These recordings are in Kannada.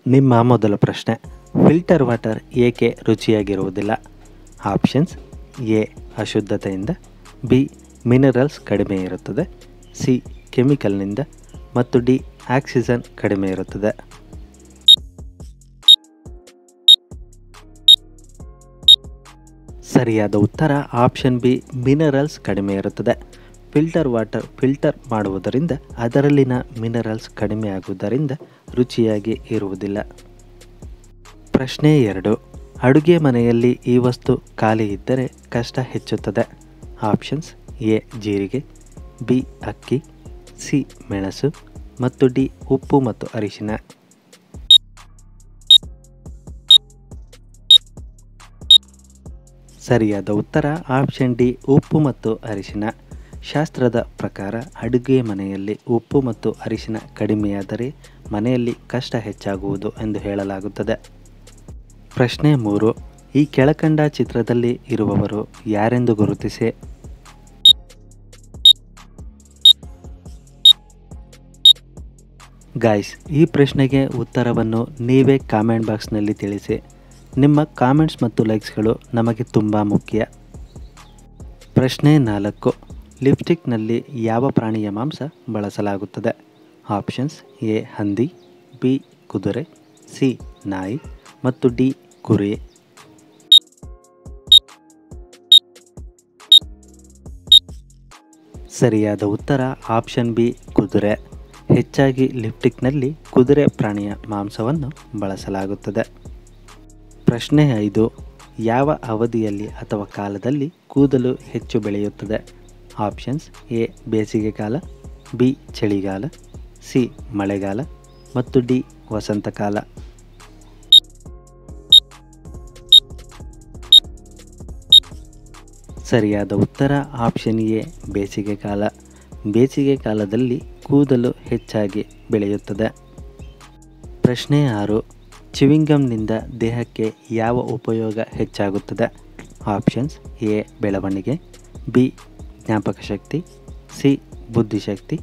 ನಿಮ್ಮ ಮೊದಲ ಪ್ರಶ್ನೆ, ಫಿಲ್ಟರ್ ವಾಟರ್ ಏಕೆ ರುಚಿಯಾಗಿರುವುದಿಲ್ಲ? ಆಪ್ಷನ್ಸ್: ಎ ಅಶುದ್ಧತೆಯಿಂದ, ಬಿ ಮಿನರಲ್ಸ್ ಕಡಿಮೆ ಇರುತ್ತದೆ, ಸಿ ಕೆಮಿಕಲ್ನಿಂದ ಮತ್ತು ಡಿ ಆಕ್ಸಿಜನ್ ಕಡಿಮೆ ಇರುತ್ತದೆ. ಸರಿಯಾದ ಉತ್ತರ ಆಪ್ಷನ್ ಬಿ, ಮಿನರಲ್ಸ್ ಕಡಿಮೆ ಇರುತ್ತದೆ. ಫಿಲ್ಟರ್ ವಾಟರ್ ಫಿಲ್ಟರ್ ಮಾಡುವುದರಿಂದ ಅದರಲ್ಲಿನ ಮಿನರಲ್ಸ್ ಕಡಿಮೆ ಆಗುವುದರಿಂದ ರುಚಿಯಾಗಿ ಇರುವುದಿಲ್ಲ. ಪ್ರಶ್ನೆ 2, ಅಡುಗೆ ಮನೆಯಲ್ಲಿ ಈ ವಸ್ತು ಖಾಲಿ ಇದ್ದರೆ ಕಷ್ಟ ಹೆಚ್ಚುತ್ತದೆ. ಆಪ್ಷನ್ಸ್: ಎ ಜೀರಿಗೆ, ಬಿ ಅಕ್ಕಿ, ಸಿ ಮೆಣಸು ಮತ್ತು ಡಿ ಉಪ್ಪು ಮತ್ತು ಅರಿಶಿನ. ಸರಿಯಾದ ಉತ್ತರ ಆಪ್ಷನ್ ಡಿ, ಉಪ್ಪು ಮತ್ತು ಅರಿಶಿನ. ಶಾಸ್ತ್ರದ ಪ್ರಕಾರ ಅಡುಗೆ ಮನೆಯಲ್ಲಿ ಉಪ್ಪು ಮತ್ತು ಅರಿಶಿನ ಕಡಿಮೆಯಾದರೆ ಮನೆಯಲ್ಲಿ ಕಷ್ಟ ಹೆಚ್ಚಾಗುವುದು ಎಂದು ಹೇಳಲಾಗುತ್ತದೆ. ಪ್ರಶ್ನೆ 3, ಈ ಕೆಳಕಂಡ ಚಿತ್ರದಲ್ಲಿ ಇರುವವರು ಯಾರೆಂದು ಗುರುತಿಸಿ. ಗಾಯ್ಸ್, ಈ ಪ್ರಶ್ನೆಗೆ ಉತ್ತರವನ್ನು ನೀವೇ ಕಾಮೆಂಟ್ ಬಾಕ್ಸ್ನಲ್ಲಿ ತಿಳಿಸಿ. ನಿಮ್ಮ ಕಾಮೆಂಟ್ಸ್ ಮತ್ತು ಲೈಕ್ಸ್ಗಳು ನಮಗೆ ತುಂಬ ಮುಖ್ಯ. ಪ್ರಶ್ನೆ 4, ಲಿಪ್ಸ್ಟಿಕ್ನಲ್ಲಿ ಯಾವ ಪ್ರಾಣಿಯ ಮಾಂಸ ಬಳಸಲಾಗುತ್ತದೆ? ಆಪ್ಷನ್ಸ್: ಎ ಹಂದಿ, ಬಿ ಕುದುರೆ, ಸಿ ನಾಯಿ ಮತ್ತು ಡಿ ಕುರಿ. ಸರಿಯಾದ ಉತ್ತರ ಆಪ್ಷನ್ ಬಿ, ಕುದುರೆ. ಹೆಚ್ಚಾಗಿ ಲಿಪ್ಸ್ಟಿಕ್ನಲ್ಲಿ ಕುದುರೆ ಪ್ರಾಣಿಯ ಮಾಂಸವನ್ನು ಬಳಸಲಾಗುತ್ತದೆ. ಪ್ರಶ್ನೆ 5, ಯಾವ ಅವಧಿಯಲ್ಲಿ ಅಥವಾ ಕಾಲದಲ್ಲಿ ಕೂದಲು ಹೆಚ್ಚು ಬೆಳೆಯುತ್ತದೆ? ಆಪ್ಷನ್ಸ್: ಎ ಬೇಸಿಗೆಕಾಲ, ಬಿ ಚಳಿಗಾಲ, ಸಿ ಮಳೆಗಾಲ ಮತ್ತು ಡಿ ವಸಂತಕಾಲ. ಸರಿಯಾದ ಉತ್ತರ ಆಪ್ಷನ್ ಎ, ಬೇಸಿಗೆಕಾಲ. ಬೇಸಿಗೆ ಕಾಲದಲ್ಲಿ ಕೂದಲು ಹೆಚ್ಚಾಗಿ ಬೆಳೆಯುತ್ತದೆ. ಪ್ರಶ್ನೆ 6, ಚಿವಿಂಗಮ್ನಿಂದ ದೇಹಕ್ಕೆ ಯಾವ ಉಪಯೋಗ ಹೆಚ್ಚಾಗುತ್ತದೆ? ಆಪ್ಷನ್ಸ್: ಎ ಬೆಳವಣಿಗೆ, ಬಿ ಜ್ಞಾಪಕ ಶಕ್ತಿ, ಸಿ ಬುದ್ಧಿಶಕ್ತಿ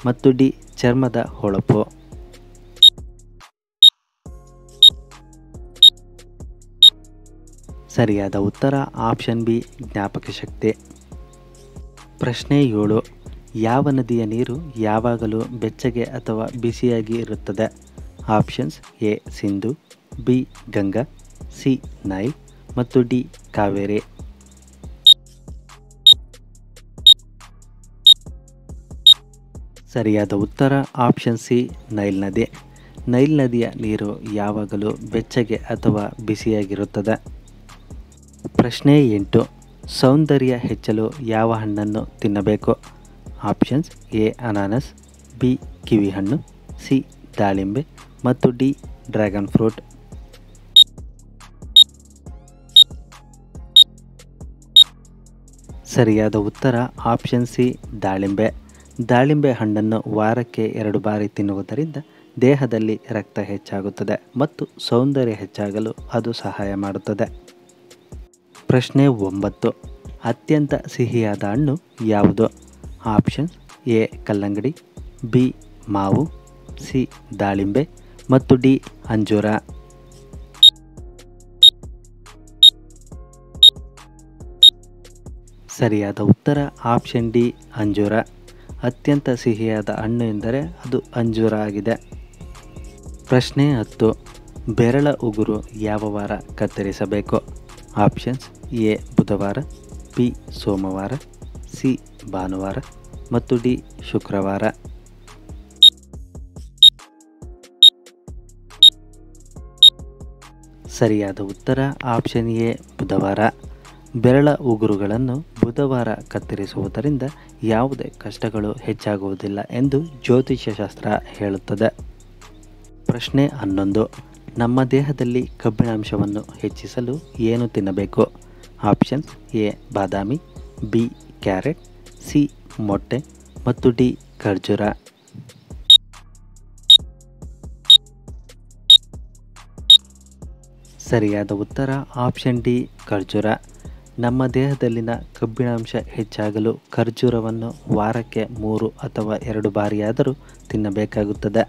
ಮತ್ತು ಡಿ ಚರ್ಮದ ಹೊಳಪು. ಸರಿಯಾದ ಉತ್ತರ ಆಪ್ಷನ್ ಬಿ, ಜ್ಞಾಪಕ ಶಕ್ತಿ. ಪ್ರಶ್ನೆ 7, ಯಾವ ನದಿಯ ನೀರು ಯಾವಾಗಲೂ ಬೆಚ್ಚಗೆ ಅಥವಾ ಬಿಸಿಯಾಗಿ ಇರುತ್ತದೆ? Options: A Sindhu, B Ganga, C Nile ಮತ್ತು ಡಿ ಕಾವೇರಿ. ಸರಿಯಾದ ಉತ್ತರ ಆಪ್ಷನ್ ಸಿ, ನೈಲ್ ನದಿ. ನೈಲ್ ನದಿಯ ನೀರು ಯಾವಾಗಲೂ ಬೆಚ್ಚಗೆ ಅಥವಾ ಬಿಸಿಯಾಗಿರುತ್ತದೆ. ಪ್ರಶ್ನೆ 8, ಸೌಂದರ್ಯ ಹೆಚ್ಚಲು ಯಾವ ಹಣ್ಣನ್ನು ತಿನ್ನಬೇಕು? ಆಪ್ಷನ್ಸ್: ಎ ಅನಾನಸ್, ಬಿ ಕಿವಿಹಣ್ಣು, ಸಿ ದಾಳಿಂಬೆ ಮತ್ತು ಡಿ ಡ್ರ್ಯಾಗನ್ ಫ್ರೂಟ್. ಸರಿಯಾದ ಉತ್ತರ ಆಪ್ಷನ್ ಸಿ, ದಾಳಿಂಬೆ. ದಾಳಿಂಬೆ ಹಣ್ಣನ್ನು ವಾರಕ್ಕೆ 2 ಬಾರಿ ತಿನ್ನುವುದರಿಂದ ದೇಹದಲ್ಲಿ ರಕ್ತ ಹೆಚ್ಚಾಗುತ್ತದೆ ಮತ್ತು ಸೌಂದರ್ಯ ಹೆಚ್ಚಾಗಲು ಅದು ಸಹಾಯ ಮಾಡುತ್ತದೆ. ಪ್ರಶ್ನೆ 9, ಅತ್ಯಂತ ಸಿಹಿಯಾದ ಹಣ್ಣು ಯಾವುದು? ಆಪ್ಷನ್ಸ್: ಎ ಕಲ್ಲಂಗಡಿ, ಬಿ ಮಾವು, ಸಿ ದಾಳಿಂಬೆ ಮತ್ತು ಡಿ ಅಂಜೂರ. ಸರಿಯಾದ ಉತ್ತರ ಆಪ್ಷನ್ ಡಿ, ಅಂಜೂರ. ಅತ್ಯಂತ ಸಿಹಿಯಾದ ಹಣ್ಣು ಎಂದರೆ ಅದು ಅಂಜೂರ ಆಗಿದೆ. ಪ್ರಶ್ನೆ 10, ಬೆರಳ ಉಗುರು ಯಾವ ವಾರ ಕತ್ತರಿಸಬೇಕು? ಆಪ್ಷನ್ಸ್: ಎ ಬುಧವಾರ, ಬಿ ಸೋಮವಾರ, ಸಿ ಭಾನುವಾರ ಮತ್ತು ಡಿ ಶುಕ್ರವಾರ. ಸರಿಯಾದ ಉತ್ತರ ಆಪ್ಷನ್ ಎ, ಬುಧವಾರ. ಬೆರಳ ಉಗುರುಗಳನ್ನು ಬುಧವಾರ ಕತ್ತರಿಸುವುದರಿಂದ ಯಾವುದೇ ಕಷ್ಟಗಳು ಹೆಚ್ಚಾಗುವುದಿಲ್ಲ ಎಂದು ಜ್ಯೋತಿಷ್ಯ ಶಾಸ್ತ್ರ ಹೇಳುತ್ತದೆ. ಪ್ರಶ್ನೆ 11, ನಮ್ಮ ದೇಹದಲ್ಲಿ ಕಬ್ಬಿಣಾಂಶವನ್ನು ಹೆಚ್ಚಿಸಲು ಏನು ತಿನ್ನಬೇಕು? Options: A Badami, B carrot, C ಮೊಟ್ಟೆ ಮತ್ತು ಡಿ ಖರ್ಜೂರ. ಸರಿಯಾದ ಉತ್ತರ ಆಪ್ಷನ್ ಡಿ, ಖರ್ಜೂರ. ನಮ್ಮ ದೇಹದಲ್ಲಿನ ಕಬ್ಬಿಣಾಂಶ ಹೆಚ್ಚಾಗಲು ಖರ್ಜೂರವನ್ನು ವಾರಕ್ಕೆ 3 ಅಥವಾ 2 ಬಾರಿಯಾದರೂ ತಿನ್ನಬೇಕಾಗುತ್ತದೆ.